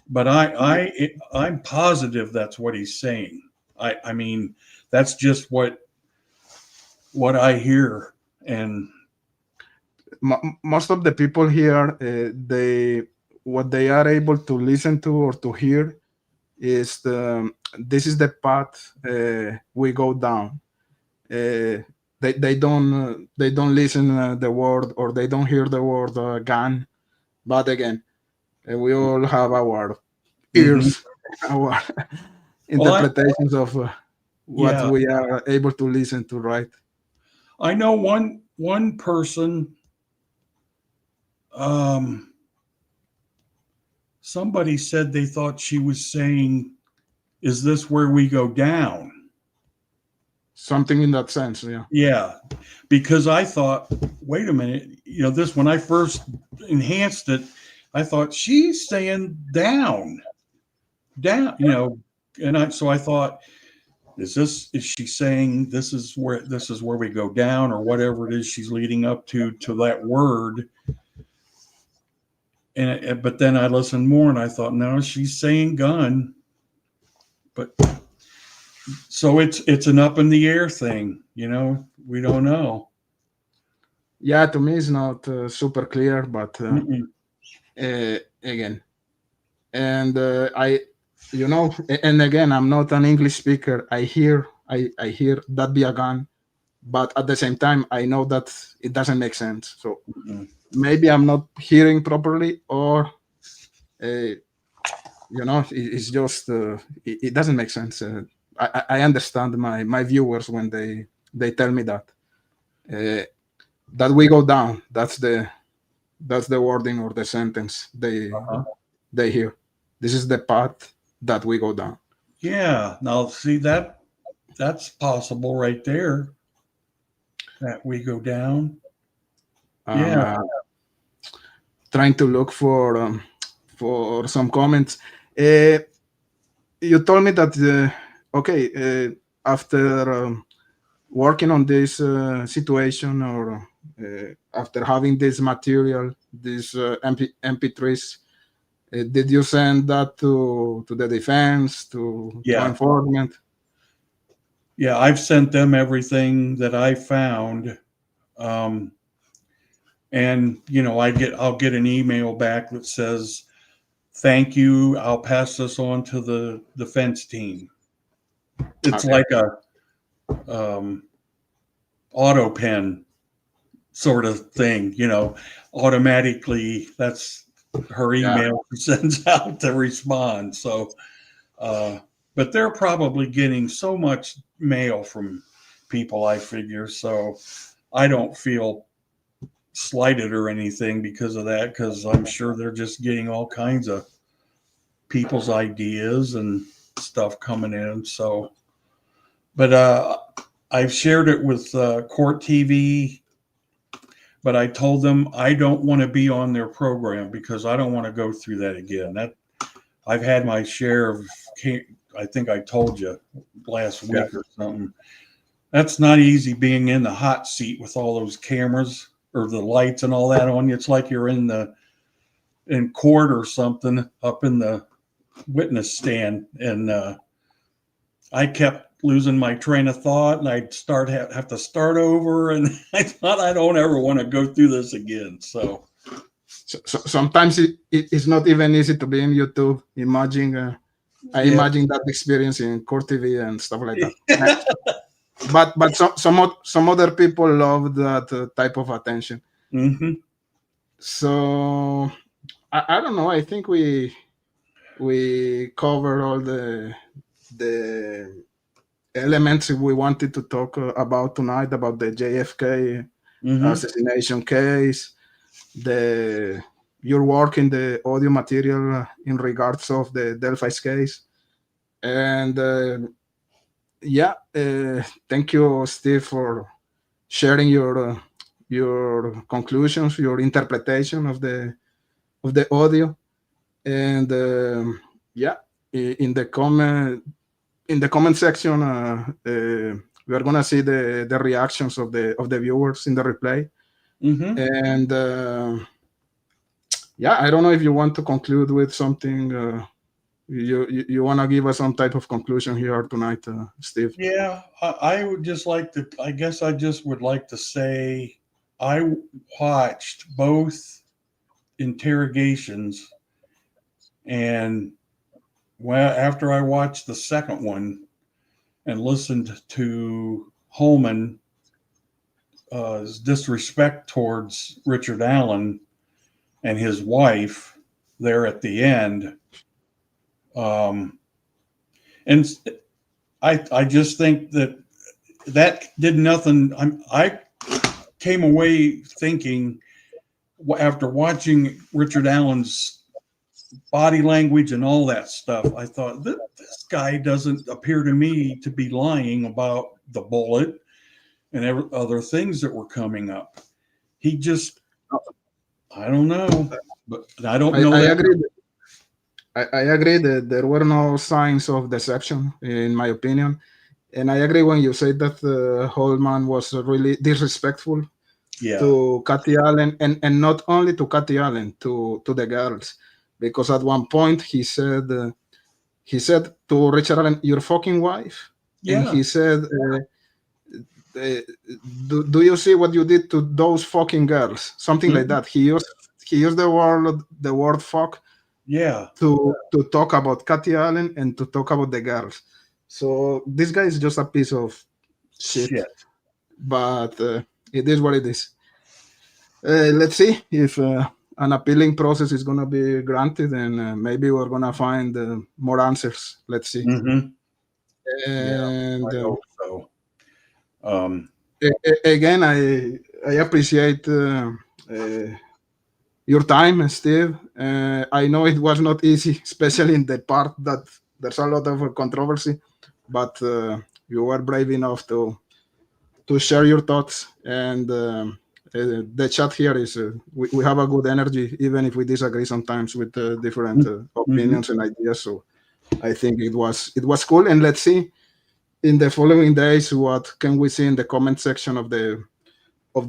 But I'm positive that's what he's saying. I mean, that's just what I hear. And most of the people here, what they are able to listen to or to hear is this is the path we go down. They don't listen the word, or they don't hear the word gun. But again, we all have our ears, our interpretations of what we are able to listen to, right? I know one person, somebody said they thought she was saying, "Is this where we go down?" Something in that sense, yeah. Yeah, because I thought, wait a minute, you know, this, when I first enhanced it, I thought she's saying down, you know, and so I thought, is she saying this is where we go down, or whatever it is she's leading up to that word? And but then I listened more and I thought, no, she's saying gun. But so it's an up in the air thing, you know, we don't know. Yeah, to me it's not super clear, but again, and I, you know, and again, I'm not an English speaker. I hear that be a gun, but at the same time, I know that it doesn't make sense. So maybe I'm not hearing properly, or you know, it's just it doesn't make sense. I understand my viewers when they tell me that we go down. That's the wording or the sentence they hear. This is the path that we go down. Yeah. Now see, that's possible right there. That we go down. Yeah. Trying to look for some comments. You told me that after working on this situation, or after having this material, these MP3s, did you send that to the defense, to law enforcement? Yeah, I've sent them everything that I found, and you know, I'll get an email back that says, "Thank you. I'll pass this on to the defense team." It's like a auto pen sort of thing, you know, automatically. That's her email sends out to respond. So, but they're probably getting so much mail from people, I figure. So I don't feel slighted or anything because of that, because I'm sure they're just getting all kinds of people's ideas and stuff coming in. So, but I've shared it with Court TV, but I told them I don't want to be on their program because I don't want to go through that again. That I've had my share of, I think I told you last week or something. That's not easy, being in the hot seat with all those cameras or the lights and all that on you. It's like you're in court or something, up in the witness stand. And I kept losing my train of thought, and I'd have to start over. And I thought, I don't ever want to go through this again. So sometimes it's not even easy to be in YouTube. I imagine that experience in Court TV and stuff like that. But some other people love that type of attention. So I don't know. I think we cover all the elements we wanted to talk about tonight, about the JFK assassination case, the your work in the audio material in regards of the Delphi case, and thank you, Steve, for sharing your conclusions, your interpretation of the audio, and in the comment section, we are gonna see the reactions of the viewers in the replay, and I don't know if you want to conclude with something. You want to give us some type of conclusion here tonight, Steve? Yeah, I would just like to, I guess I just would like to say I watched both interrogations, and after I watched the second one and listened to Holman's disrespect towards Richard Allen and his wife there at the end, and I just think that did nothing. I came away thinking, after watching Richard Allen's body language and all that stuff, I thought, this guy doesn't appear to me to be lying about the bullet and other things that were coming up. He just, I don't know, but I don't know. I agree. I agree that there were no signs of deception, in my opinion. And I agree when you say that Holman was really disrespectful to Kathy Allen, and not only to Kathy Allen, to the girls, because at one point he said to Richard Allen, "Your fucking wife," and he said, "Do you see what you did to those fucking girls?" Something like that. He used the word "fuck." To talk about Kathy Allen and to talk about the girls. So this guy is just a piece of shit. But it is what it is. Let's see if an appealing process is going to be granted, and maybe we're going to find more answers. Let's see. And I hope so. Again, I appreciate your time, Steve. I know it was not easy, especially in the part that there's a lot of controversy, but you were brave enough to share your thoughts. And the chat here is we have a good energy, even if we disagree sometimes with different opinions and ideas. So I think it was cool. And let's see in the following days what can we see in the comment section of the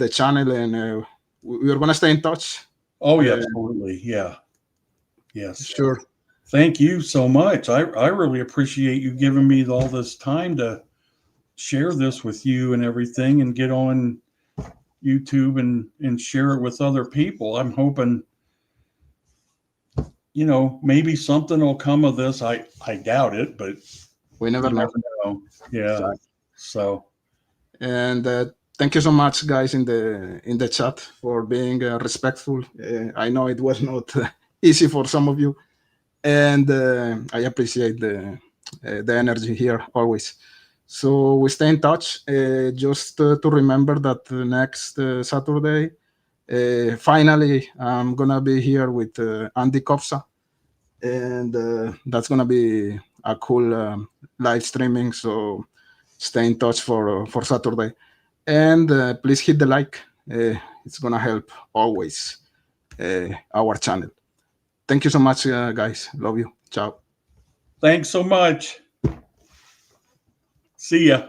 channel, and we're gonna stay in touch. Oh, yeah, absolutely. Yeah. Yes. Sure. Thank you so much. I really appreciate you giving me all this time to share this with you and everything, and get on YouTube and share it with other people. I'm hoping, maybe something will come of this. I doubt it, but we never know. Yeah. Exactly. So, and thank you so much, guys, in the chat for being respectful. I know it was not easy for some of you, and I appreciate the energy here always. So we stay in touch. Just to remember that next Saturday, finally, I'm gonna be here with Andy Kopsa, and that's gonna be a cool live streaming. So stay in touch for Saturday. And please hit the like. It's going to help always our channel. Thank you so much, guys. Love you. Ciao. Thanks so much. See ya.